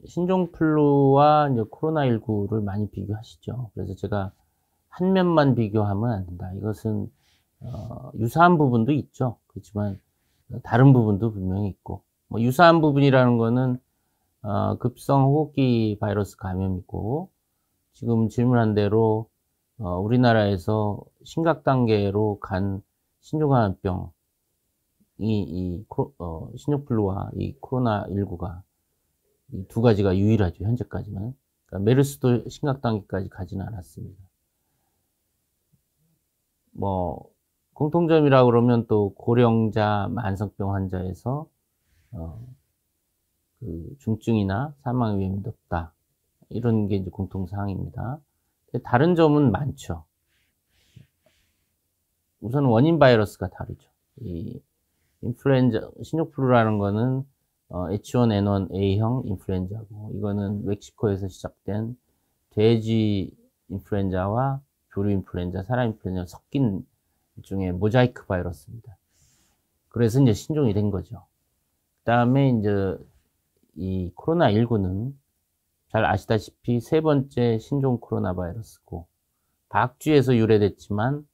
신종플루와 이제 코로나19를 많이 비교하시죠. 그래서 제가 한 면만 비교하면 안 된다. 이것은 유사한 부분도 있죠. 그렇지만 다른 부분도 분명히 있고, 뭐 유사한 부분이라는 거는 급성 호흡기 바이러스 감염이고, 지금 질문한 대로 우리나라에서 심각 단계로 간 신종감염병이 신종플루와 이 코로나19가 이 두 가지가 유일하죠, 현재까지는. 그러니까 메르스도 심각 단계까지 가지는 않았습니다. 뭐 공통점이라 그러면 또 고령자 만성병 환자에서 그 중증이나 사망 위험이 높다, 이런 게 이제 공통 사항입니다. 다른 점은 많죠. 우선 원인 바이러스가 다르죠. 이 인플루엔자 신종플루라는 거는 H1N1A형 인플루엔자고, 이거는 멕시코에서 시작된 돼지 인플루엔자와 조류 인플루엔자, 사람 인플루엔자 섞인 일종의 모자이크 바이러스입니다. 그래서 이제 신종이 된 거죠. 그 다음에 이제 이 코로나19는 잘 아시다시피 세 번째 신종 코로나 바이러스고, 박쥐에서 유래됐지만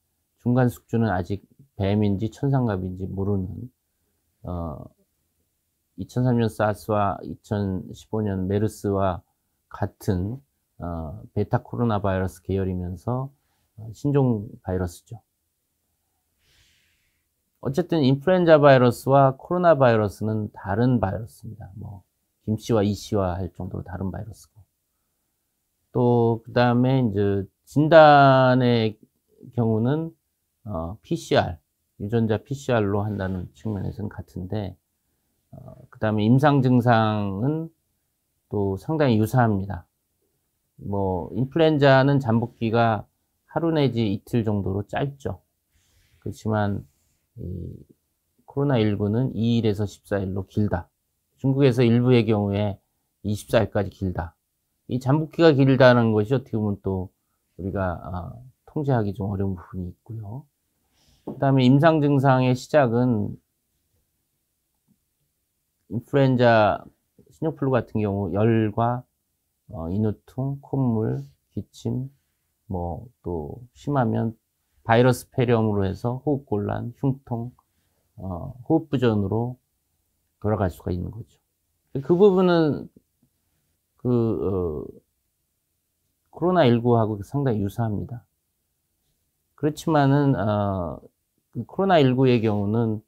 중간 숙주는 아직 뱀인지 천상갑인지 모르는 2003년 사스와 2015년 메르스와 같은 베타 코로나 바이러스 계열이면서 신종 바이러스죠. 어쨌든 인플루엔자 바이러스와 코로나 바이러스는 다른 바이러스입니다. 뭐 김씨와 이씨와 할 정도로 다른 바이러스고, 또 그 다음에 이제 진단의 경우는 PCR, 유전자 PCR로 한다는 측면에서는 같은데, 그 다음에 임상 증상은 또 상당히 유사합니다. 뭐 인플루엔자는 잠복기가 하루 내지 이틀 정도로 짧죠. 그렇지만 이 코로나19는 2일에서 14일로 길다. 중국에서 일부의 경우에 24일까지 길다. 이 잠복기가 길다는 것이 어떻게 보면 또 우리가 통제하기 좀 어려운 부분이 있고요. 그 다음에 임상 증상의 시작은 인플루엔자 신종플루 같은 경우 열과 인후통, 콧물, 기침, 뭐 또 심하면 바이러스 폐렴으로 해서 호흡곤란, 흉통, 호흡부전으로 돌아갈 수가 있는 거죠. 그 부분은 코로나19하고 상당히 유사합니다. 그렇지만은 코로나19의 경우는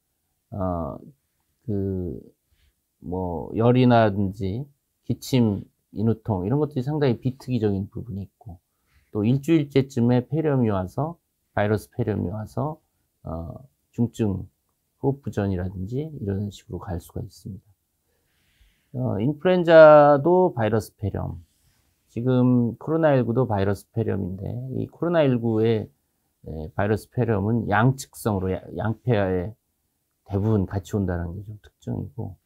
뭐 열이라든지 기침, 인후통 이런 것들이 상당히 비특이적인 부분이 있고, 또 일주일째쯤에 폐렴이 와서, 바이러스 폐렴이 와서 중증 호흡부전이라든지 이런 식으로 갈 수가 있습니다. 인플루엔자도 바이러스 폐렴, 지금 코로나19도 바이러스 폐렴인데, 이 코로나19의 바이러스 폐렴은 양측성으로 양폐에 대부분 같이 온다는 게 좀 특징이고,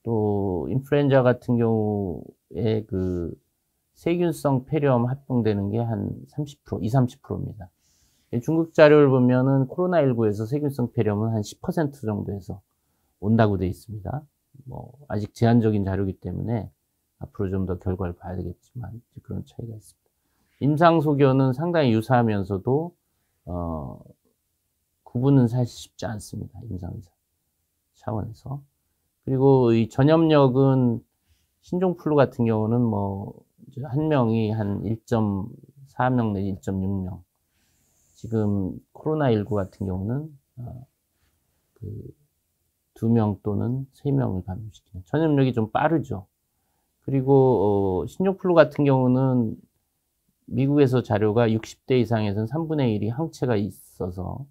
또 인플루엔자 같은 경우에 그 세균성 폐렴 합병되는 게 한 30%, 20-30%입니다. 중국 자료를 보면은 코로나19에서 세균성 폐렴은 한 10% 정도에서 온다고 되어 있습니다. 뭐 아직 제한적인 자료이기 때문에 앞으로 좀 더 결과를 봐야 되겠지만 그런 차이가 있습니다. 임상 소견은 상당히 유사하면서도 구분은 사실 쉽지 않습니다. 임상 차원에서. 그리고 이 전염력은 신종플루 같은 경우는 뭐 한 명이 한 1.4명 내지 1.6명. 지금 코로나19 같은 경우는 그 2명 또는 3명을 감염시키는 전염력이 좀 빠르죠. 그리고 신종플루 같은 경우는 미국에서 자료가 60대 이상에서는 3분의 1이 항체가 있어서,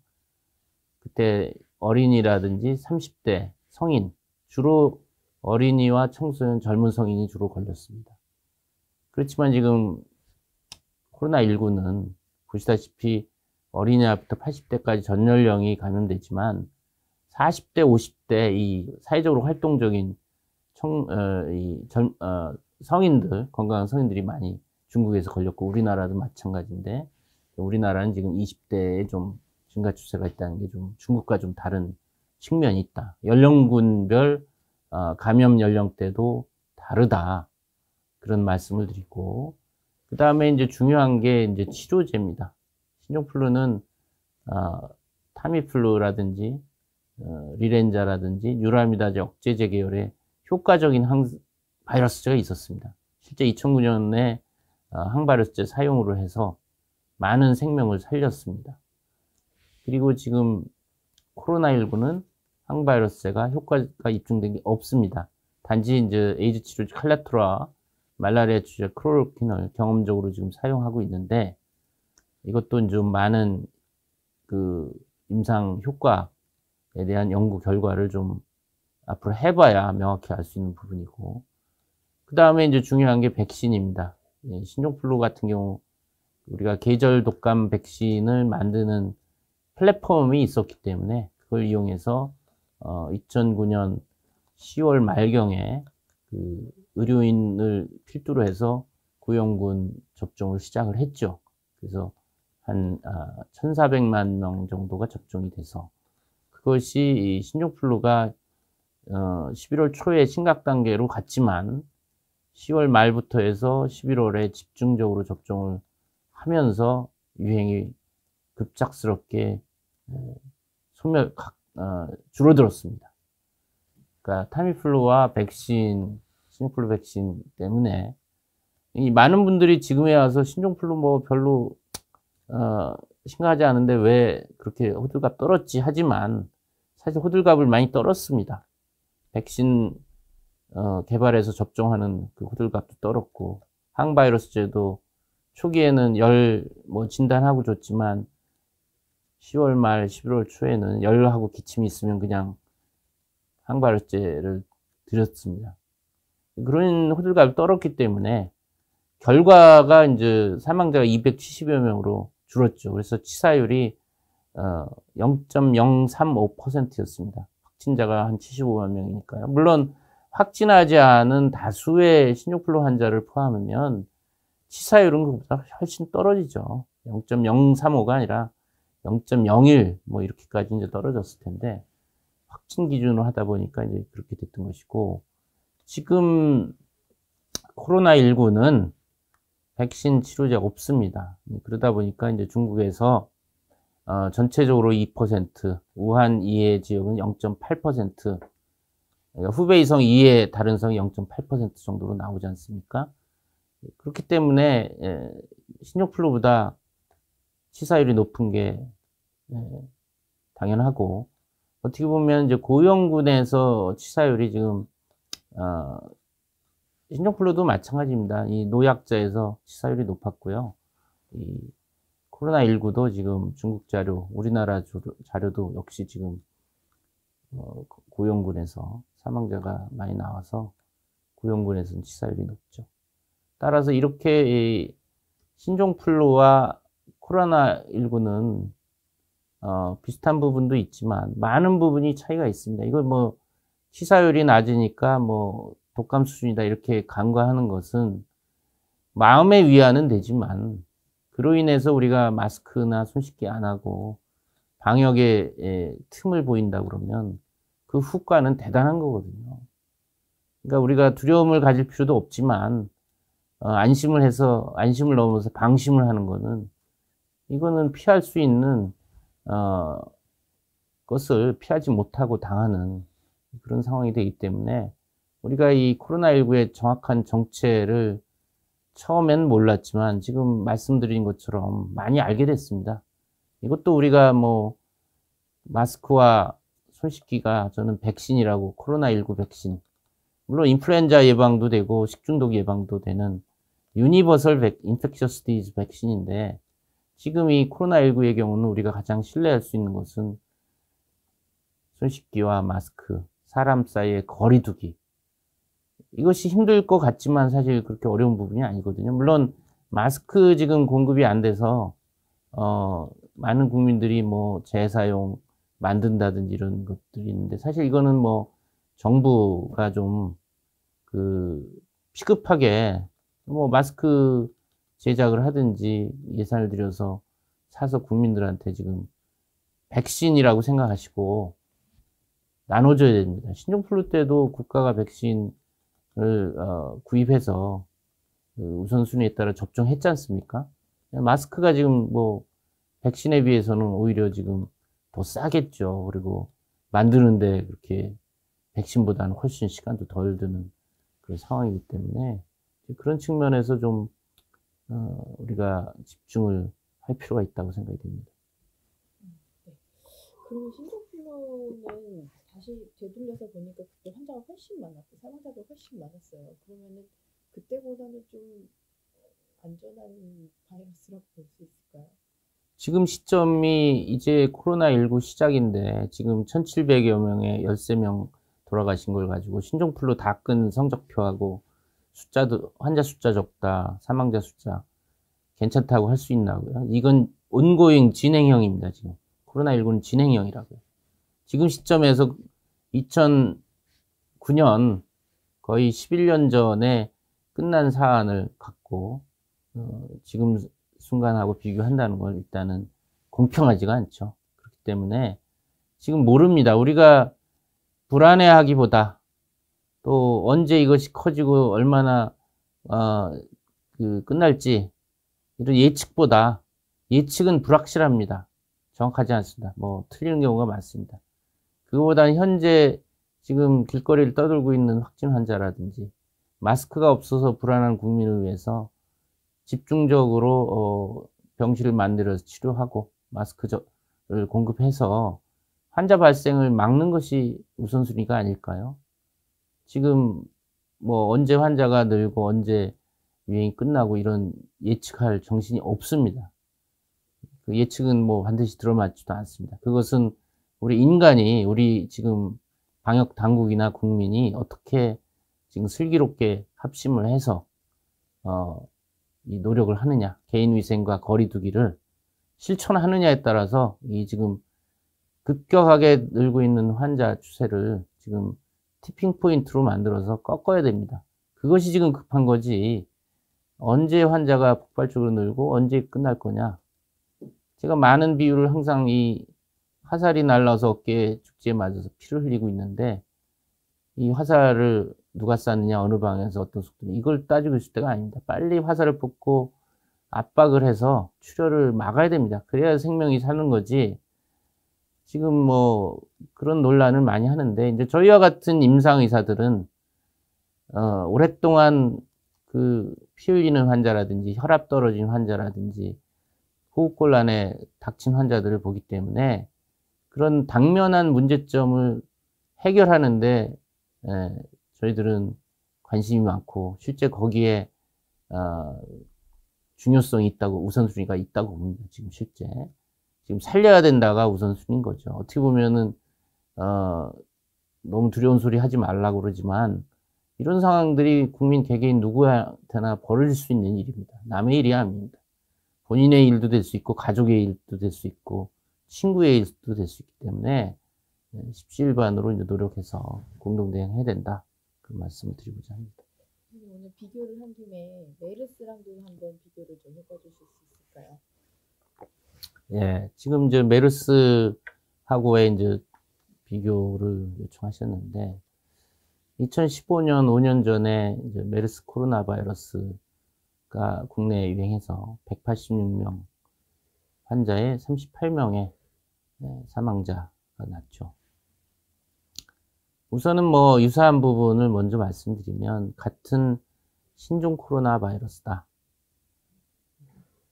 그때 어린이라든지 30대 성인, 주로 어린이와 청소년, 젊은 성인이 주로 걸렸습니다. 그렇지만 지금 코로나19는 보시다시피 어린이부터 80대까지 전 연령이 감염되지만 40대, 50대 이 사회적으로 활동적인 성인들, 건강한 성인들이 많이 중국에서 걸렸고, 우리나라도 마찬가지인데, 우리나라는 지금 20대에 좀 증가 추세가 있다는 게 좀 중국과 좀 다른 측면이 있다. 연령군별 감염 연령대도 다르다. 그런 말씀을 드리고, 그 다음에 이제 중요한 게 이제 치료제입니다. 신종플루는 타미플루라든지 리렌자라든지 뉴라미다제 억제제 계열의 효과적인 바이러스제가 있었습니다. 실제 2009년에 항바이러스제 사용으로 해서 많은 생명을 살렸습니다. 그리고 지금 코로나19는 항바이러스제가 효과가 입증된 게 없습니다. 단지 이제 에이즈 치료제 칼라트라, 말라리아 치료제 클로로퀸을 경험적으로 지금 사용하고 있는데, 이것도 좀 많은 그 임상 효과에 대한 연구 결과를 좀 앞으로 해봐야 명확히 알 수 있는 부분이고, 그 다음에 이제 중요한 게 백신입니다. 신종플루 같은 경우 우리가 계절 독감 백신을 만드는 플랫폼이 있었기 때문에 그걸 이용해서 2009년 10월 말경에 그 의료인을 필두로 해서 고위험군 접종을 시작을 했죠. 그래서 한 1,400만 명 정도가 접종이 돼서, 그것이 신종플루가 11월 초에 심각 단계로 갔지만 10월 말부터 해서 11월에 집중적으로 접종을 하면서 유행이 급작스럽게 줄어들었습니다. 그러니까 타미플루와 백신, 신종플루 백신 때문에 이 많은 분들이 지금에 와서 신종플루 뭐 별로 심각하지 않은데 왜 그렇게 호들갑 떨었지 하지만, 사실 호들갑을 많이 떨었습니다. 백신 개발해서 접종하는 그 호들갑도 떨었고, 항바이러스제도 초기에는 뭐 진단하고 줬지만 10월 말 11월 초에는 열하고 기침이 있으면 그냥 항바이러스제를 드렸습니다. 그런 호들갑을 떨었기 때문에 결과가 이제 사망자가 270여 명으로 줄었죠. 그래서 치사율이 0.035%였습니다. 확진자가 한 75만 명이니까요. 물론 확진하지 않은 다수의 신종플루 환자를 포함하면 치사율은 그보다 훨씬 떨어지죠. 0.035가 아니라 0.01 뭐 이렇게까지 이제 떨어졌을 텐데, 확진 기준으로 하다 보니까 이제 그렇게 됐던 것이고, 지금 코로나19는 백신 치료제가 없습니다. 그러다 보니까 이제 중국에서 전체적으로 2%, 우한 이해 지역은 0.8%, 그러니까 후베이성 이해 다른 성이 0.8% 정도로 나오지 않습니까? 그렇기 때문에 신종플루보다 치사율이 높은 게 당연하고, 어떻게 보면 이제 고위험군에서 치사율이 지금 신종플루도 마찬가지입니다. 이 노약자에서 치사율이 높았고요. 이 코로나19도 지금 중국 자료, 우리나라 자료도 역시 지금 고위험군에서 사망자가 많이 나와서 고위험군에서는 치사율이 높죠. 따라서 이렇게 신종플루와 코로나19는 비슷한 부분도 있지만 많은 부분이 차이가 있습니다. 이걸 뭐 치사율이 낮으니까 뭐 독감 수준이다 이렇게 간과하는 것은 마음의 위안은 되지만, 그로 인해서 우리가 마스크나 손 씻기 안 하고 방역에 틈을 보인다 그러면 그 후과는 대단한 거거든요. 그러니까 우리가 두려움을 가질 필요도 없지만 안심을 해서, 안심을 넘어서 방심을 하는 거는, 이거는 피할 수 있는 것을 피하지 못하고 당하는 그런 상황이 되기 때문에, 우리가 이 코로나19의 정확한 정체를 처음엔 몰랐지만 지금 말씀드린 것처럼 많이 알게 됐습니다. 이것도 우리가 뭐 마스크와 손 씻기가 저는 백신이라고, 코로나19 백신, 물론 인플루엔자 예방도 되고 식중독 예방도 되는 유니버설 인펙셔스 디지즈 백신인데, 지금 이 코로나19의 경우는 우리가 가장 신뢰할 수 있는 것은 손 씻기와 마스크, 사람 사이의 거리 두기. 이것이 힘들 것 같지만 사실 그렇게 어려운 부분이 아니거든요. 물론 마스크 지금 공급이 안 돼서 많은 국민들이 뭐 재사용 만든다든지 이런 것들이 있는데, 사실 이거는 뭐 정부가 좀 시급하게 뭐 마스크 제작을 하든지 예산을 들여서 사서 국민들한테 지금 백신이라고 생각하시고 나눠줘야 됩니다. 신종플루 때도 국가가 백신을 구입해서 그 우선순위에 따라 접종했지 않습니까? 마스크가 지금 뭐 백신에 비해서는 오히려 지금 더 싸겠죠. 그리고 만드는데 그렇게 백신보다는 훨씬 시간도 덜 드는 그런 상황이기 때문에 그런 측면에서 좀 우리가 집중을 할 필요가 있다고 생각이 됩니다. 네. 그러면 신종플루는 다시 되돌려서 보니까 그때 환자가 훨씬 많았고 사망자도 훨씬 많았어요. 그러면은 그때보다는 좀 안전한 바이러스라고 볼 수 있을까요? 지금 시점이 이제 코로나19 시작인데 지금 1,700여 명에 13명 돌아가신 걸 가지고 신종플루 다 끈 성적표하고 숫자도 환자 숫자 적다, 사망자 숫자 괜찮다고 할 수 있나고요? 이건 온고잉 진행형입니다. 지금 코로나19는 진행형이라고요. 지금 시점에서 2009년 거의 11년 전에 끝난 사안을 갖고 지금 순간하고 비교한다는 건 일단은 공평하지가 않죠. 그렇기 때문에 지금 모릅니다. 우리가 불안해하기보다 또 언제 이것이 커지고 얼마나 끝날지 이런 예측보다 예측은 불확실합니다. 정확하지 않습니다. 뭐 틀리는 경우가 많습니다. 그거보다는 현재 지금 길거리를 떠돌고 있는 확진 환자라든지 마스크가 없어서 불안한 국민을 위해서 집중적으로 병실을 만들어서 치료하고 마스크를 공급해서 환자 발생을 막는 것이 우선순위가 아닐까요? 지금 뭐 언제 환자가 늘고 언제 유행이 끝나고 이런 예측할 정신이 없습니다. 그 예측은 뭐 반드시 들어맞지도 않습니다. 그것은 우리 인간이 우리 지금 방역 당국이나 국민이 어떻게 지금 슬기롭게 합심을 해서 이 노력을 하느냐, 개인 위생과 거리 두기를 실천하느냐에 따라서 이 지금 급격하게 늘고 있는 환자 추세를 지금 티핑 포인트로 만들어서 꺾어야 됩니다. 그것이 지금 급한 거지. 언제 환자가 폭발적으로 늘고 언제 끝날 거냐. 제가 많은 비유를 항상 이 화살이 날라서 어깨에 죽지에 맞아서 피를 흘리고 있는데 이 화살을 누가 쐈느냐, 어느 방향에서 어떤 속도, 이걸 따지고 있을 때가 아닙니다. 빨리 화살을 뽑고 압박을 해서 출혈을 막아야 됩니다. 그래야 생명이 사는 거지. 지금 뭐 그런 논란을 많이 하는데 이제 저희와 같은 임상 의사들은 오랫동안 그 피 흘리는 환자라든지 혈압 떨어진 환자라든지 호흡곤란에 닥친 환자들을 보기 때문에 그런 당면한 문제점을 해결하는데 저희들은 관심이 많고 실제 거기에 중요성이 있다고, 우선순위가 있다고 봅니다. 지금 실제 지금 살려야 된다가 우선순위인 거죠. 어떻게 보면은 너무 두려운 소리 하지 말라고 그러지만 이런 상황들이 국민 개개인 누구한테나 벌어질 수 있는 일입니다. 남의 일이 아닙니다. 본인의 일도 될 수 있고 가족의 일도 될 수 있고 친구의 일도 될 수 있기 때문에 십시일반으로 이제 노력해서 공동대응해야 된다. 그 말씀을 드리고자 합니다. 오늘 비교를 한 김에 메르스랑도 한번 비교를 좀 해봐주실 수 있을까요? 예, 지금 이제 메르스하고의 이제 비교를 요청하셨는데 2015년 5년 전에 이제 메르스 코로나 바이러스가 국내에 유행해서 186명 환자에 38명의 사망자가 났죠. 우선은 뭐 유사한 부분을 먼저 말씀드리면 같은 신종 코로나 바이러스다.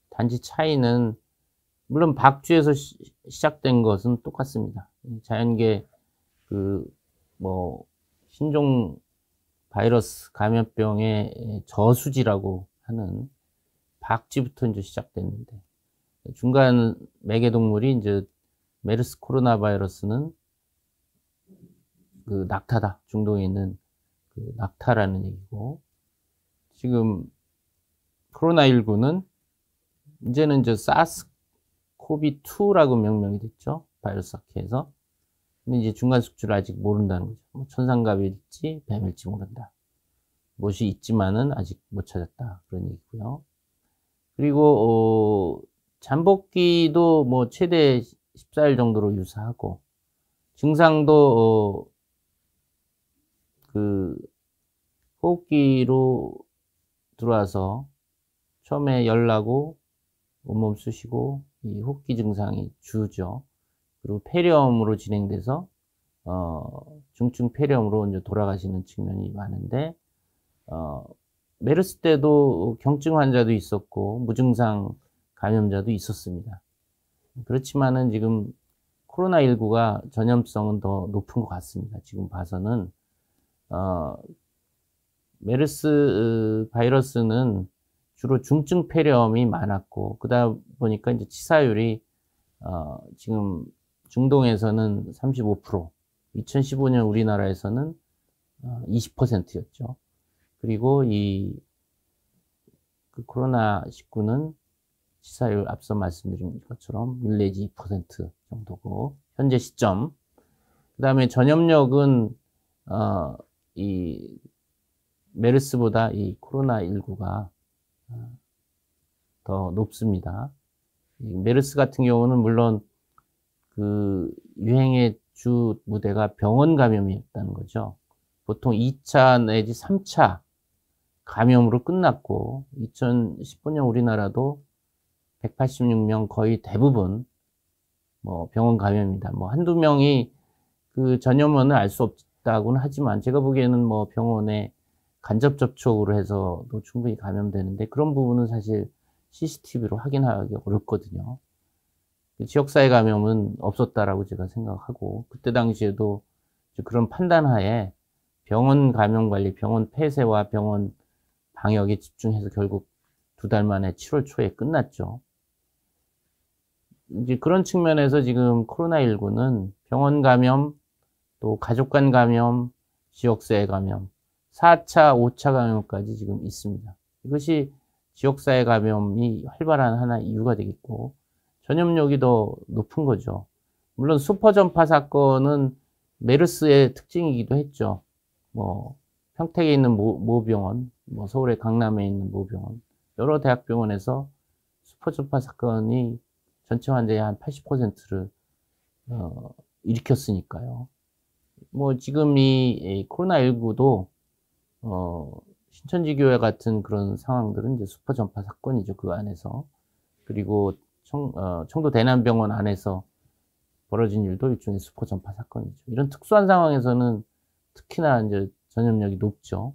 단지 차이는 물론 박쥐에서 시작된 것은 똑같습니다. 자연계 신종 바이러스 감염병의 저수지라고 하는 박쥐부터 이제 시작됐는데 중간 매개동물이 이제 메르스 코로나 바이러스는 그 낙타다. 중동에 있는 그 낙타라는 얘기고 지금 코로나19는 이제는 저 사스코비2라고 명명이 됐죠. 바이러스 학회에서. 근데 이제 중간 숙주를 아직 모른다는 거죠. 뭐 천상갑일지 뱀일지 모른다. 무엇이 있지만은 아직 못 찾았다. 그런 얘기고요. 그리고 잠복기도 뭐 최대 14일 정도로 유사하고 증상도 호흡기로 들어와서 처음에 열 나고 온몸 쑤시고 이 호흡기 증상이 주죠. 그리고 폐렴으로 진행돼서 중증 폐렴으로 이제 돌아가시는 측면이 많은데 메르스 때도 경증 환자도 있었고 무증상 감염자도 있었습니다. 그렇지만은 지금 코로나19가 전염성은 더 높은 것 같습니다. 지금 봐서는 메르스 바이러스는 주로 중증 폐렴이 많았고 그러다 보니까 이제 치사율이 지금 중동에서는 35%, 2015년 우리나라에서는 20%였죠. 그리고 그 코로나19는 치사율 앞서 말씀드린 것처럼 1 내지 2% 정도고 현재 시점. 그 다음에 전염력은 이 메르스보다 이 코로나19가 더 높습니다. 메르스 같은 경우는 물론 그 유행의 주 무대가 병원 감염이었다는 거죠. 보통 2차 내지 3차 감염으로 끝났고 2015년 우리나라도 186명 거의 대부분 뭐 병원 감염입니다. 뭐 한두 명이 그 전염원을 알 수 없다고는 하지만 제가 보기에는 뭐 병원에 간접 접촉으로 해서도 충분히 감염되는데 그런 부분은 사실 CCTV로 확인하기 어렵거든요. 지역사회 감염은 없었다라고 제가 생각하고 그때 당시에도 그런 판단하에 병원 감염 관리, 병원 폐쇄와 병원 방역에 집중해서 결국 2달 만에 7월 초에 끝났죠. 이제 그런 측면에서 지금 코로나19는 병원 감염, 또 가족 간 감염, 지역사회 감염, 4차, 5차 감염까지 지금 있습니다. 이것이 지역사회 감염이 활발한 하나의 이유가 되겠고 전염력이 더 높은 거죠. 물론 슈퍼전파 사건은 메르스의 특징이기도 했죠. 뭐 평택에 있는 모 병원, 뭐 서울의 강남에 있는 모 병원, 여러 대학병원에서 슈퍼전파 사건이 전체 환자의 한 80%를 일으켰으니까요. 뭐 지금 이 코로나19도 신천지교회 같은 그런 상황들은 이제 슈퍼전파 사건이죠. 그 안에서. 그리고 청도 대남병원 안에서 벌어진 일도 일종의 슈퍼전파 사건이죠. 이런 특수한 상황에서는 특히나 이제 전염력이 높죠.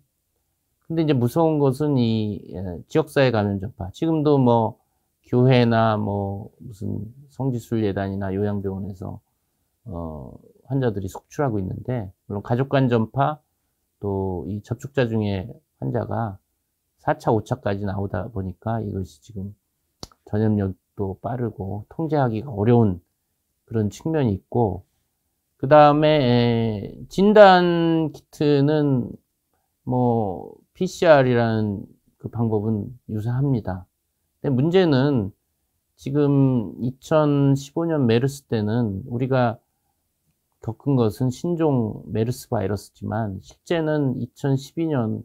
근데 이제 무서운 것은 이 지역사회 감염 전파. 지금도 뭐 교회나 뭐 무슨 성지순례단이나 요양병원에서 환자들이 속출하고 있는데 물론 가족 간 전파 또 이 접촉자 중에 환자가 4차, 5차까지 나오다 보니까 이것이 지금 전염력도 빠르고 통제하기가 어려운 그런 측면이 있고 그 다음에 진단 키트는 뭐 PCR이라는 그 방법은 유사합니다. 근데 문제는 지금 2015년 메르스 때는 우리가 겪은 것은 신종 메르스 바이러스지만 실제는 2012년에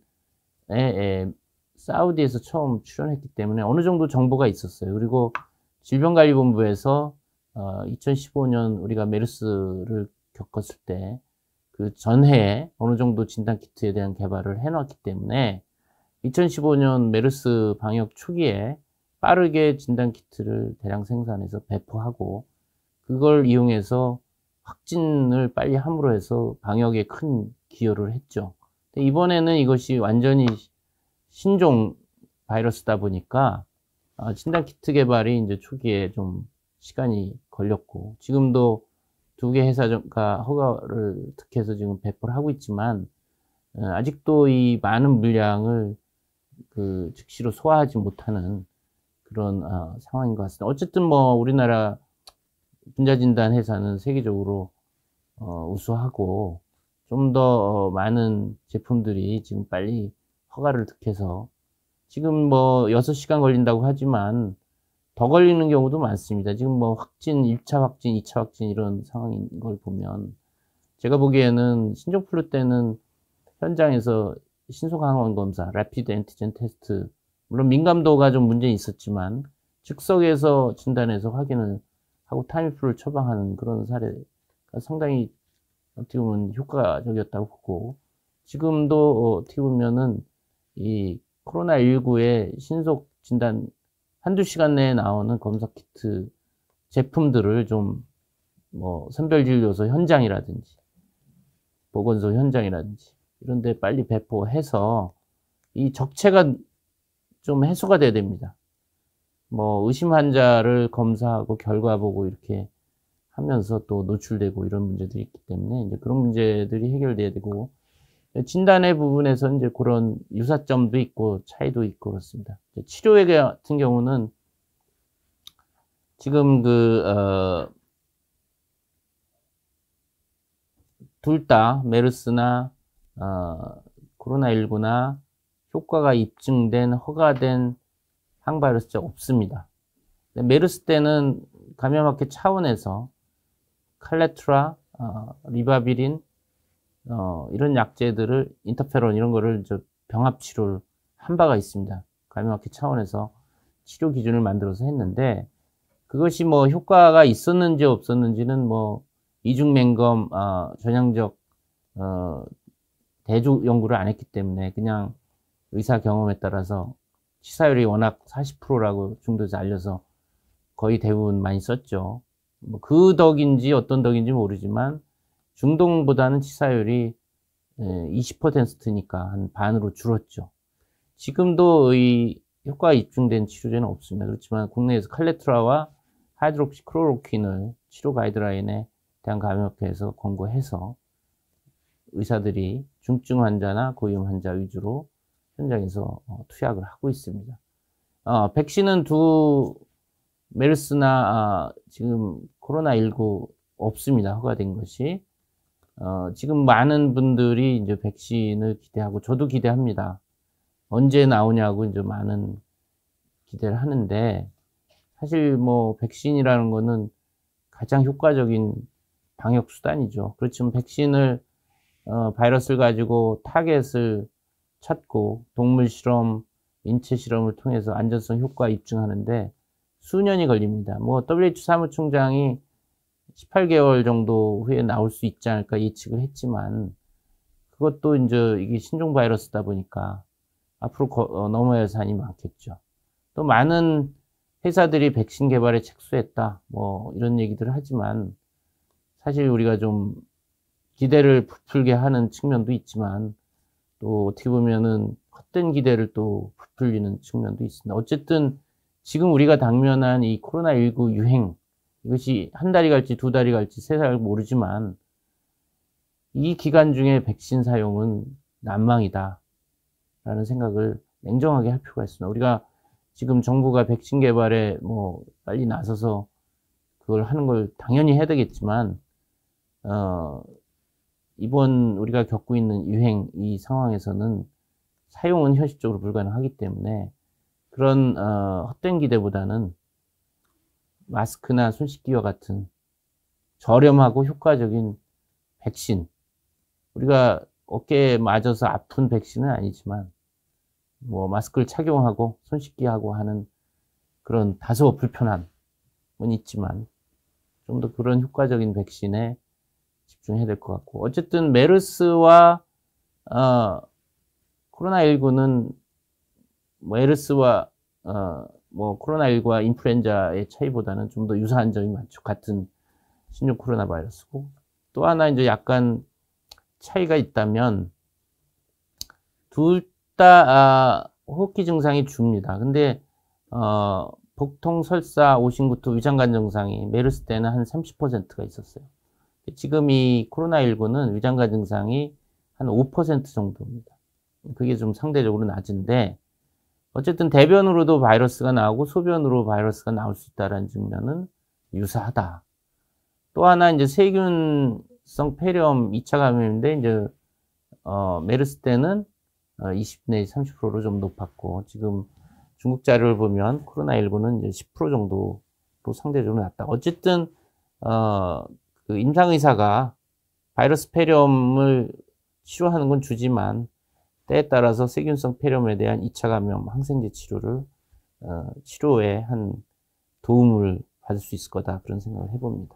사우디에서 처음 출현했기 때문에 어느 정도 정보가 있었어요. 그리고 질병관리본부에서 2015년 우리가 메르스를 겪었을 때 그 전해에 어느 정도 진단키트에 대한 개발을 해놨기 때문에 2015년 메르스 방역 초기에 빠르게 진단키트를 대량 생산해서 배포하고 그걸 이용해서 확진을 빨리 함으로 해서 방역에 큰 기여를 했죠. 이번에는 이것이 완전히 신종 바이러스다 보니까 진단키트 개발이 이제 초기에 좀 시간이 걸렸고 지금도 2개 회사가 허가를 득해서 지금 배포를 하고 있지만 아직도 이 많은 물량을 그 즉시로 소화하지 못하는 그런 상황인 것 같습니다. 어쨌든 뭐 우리나라 분자진단 회사는 세계적으로 우수하고 좀 더 많은 제품들이 지금 빨리 허가를 득해서 지금 뭐 6시간 걸린다고 하지만 더 걸리는 경우도 많습니다. 지금 뭐 확진, 1차 확진, 2차 확진 이런 상황인 걸 보면 제가 보기에는 신종플루 때는 현장에서 신속항원 검사, 라피드 엔티젠 테스트 물론 민감도가 좀 문제는 있었지만 즉석에서 진단해서 확인을 하고 타미플루를 처방하는 그런 사례가 상당히 어떻게 보면 효과적이었다고 보고 지금도 어떻게 보면은 이 코로나19의 신속 진단 한두 시간 내에 나오는 검사 키트 제품들을 좀 뭐 선별진료소 현장이라든지 보건소 현장이라든지 이런 데 빨리 배포해서 이 적체가 좀 해소가 돼야 됩니다. 뭐 의심 환자를 검사하고 결과 보고 이렇게 하면서 또 노출되고 이런 문제들이 있기 때문에 이제 그런 문제들이 해결돼야 되고, 진단의 부분에서 이제 그런 유사점도 있고 차이도 있고 그렇습니다. 치료에 같은 경우는 지금 둘 다 메르스나 코로나19나 효과가 입증된 허가된 항바이러스제 없습니다. 메르스 때는 감염학회 차원에서 칼레트라, 리바비린 이런 약제들을 인터페론 이런 거를 병합 치료를 한 바가 있습니다. 감염학회 차원에서 치료 기준을 만들어서 했는데, 그것이 뭐 효과가 있었는지 없었는지는 뭐 이중맹검 전향적 대조 연구를 안 했기 때문에 그냥 의사 경험에 따라서 치사율이 워낙 40%라고 중도에서 알려서 거의 대부분 많이 썼죠. 뭐 그 덕인지 어떤 덕인지 모르지만 중동보다는 치사율이 20%니까 한 반으로 줄었죠. 지금도 이 효과가 입증된 치료제는 없습니다. 그렇지만 국내에서 칼레트라와 하이드록시클로로퀸을 치료 가이드라인에 대한감염학회에서 권고해서 의사들이 중증 환자나 고위험 환자 위주로 현장에서 투약을 하고 있습니다. 백신은 메르스나 지금 코로나19 없습니다. 허가된 것이. 지금 많은 분들이 이제 백신을 기대하고 저도 기대합니다. 언제 나오냐고 이제 많은 기대를 하는데, 사실 뭐 백신이라는 거는 가장 효과적인 방역 수단이죠. 그렇지만 백신을 바이러스를 가지고 타겟을 찾고 동물 실험, 인체 실험을 통해서 안전성 효과 입증하는데 수년이 걸립니다. 뭐 WHO 사무총장이 18개월 정도 후에 나올 수 있지 않을까 예측을 했지만, 그것도 이제 이게 신종 바이러스다 보니까 앞으로 넘어야 할 산이 많겠죠. 또 많은 회사들이 백신 개발에 착수했다, 뭐 이런 얘기들을 하지만 사실 우리가 좀 기대를 부풀게 하는 측면도 있지만 또 어떻게 보면은 헛된 기대를 또 부풀리는 측면도 있습니다. 어쨌든 지금 우리가 당면한 이 코로나19 유행, 이것이 한 달이 갈지 두 달이 갈지 세 달 모르지만 이 기간 중에 백신 사용은 난망이다 라는 생각을 냉정하게 할 필요가 있습니다. 우리가 지금 정부가 백신 개발에 뭐 빨리 나서서 그걸 하는 걸 당연히 해야 되겠지만, 이번 우리가 겪고 있는 유행 이 상황에서는 사용은 현실적으로 불가능하기 때문에 그런 헛된 기대보다는 마스크나 손 씻기와 같은 저렴하고 효과적인 백신, 우리가 어깨에 맞아서 아픈 백신은 아니지만 뭐 마스크를 착용하고 손 씻기하고 하는 그런 다소 불편함은 있지만 좀 더 그런 효과적인 백신에 집중해야 될 것 같고, 어쨌든 메르스와 코로나19는 메르스와 뭐 코로나19와 인플루엔자의 차이보다는 좀 더 유사한 점이 많죠. 같은 신종 코로나 바이러스고, 또 하나 이제 약간 차이가 있다면 둘 다 호흡기 증상이 줍니다. 근데 복통, 설사, 오심구토, 위장관 증상이 메르스 때는 한 30%가 있었어요. 지금 이 코로나19는 위장관 증상이 한 5% 정도입니다. 그게 좀 상대적으로 낮은데, 어쨌든 대변으로도 바이러스가 나오고 소변으로 바이러스가 나올 수 있다는 증명은 유사하다. 또 하나 이제 세균성 폐렴 2차 감염인데, 이제 메르스 때는 20 내지 30%로 좀 높았고, 지금 중국 자료를 보면 코로나19는 이제 10% 정도로 상대적으로 낮다. 어쨌든 그 임상의사가 바이러스 폐렴을 치료하는 건 주지만 때에 따라서 세균성 폐렴에 대한 2차 감염 항생제 치료를 치료에 한 도움을 받을 수 있을 거다, 그런 생각을 해봅니다.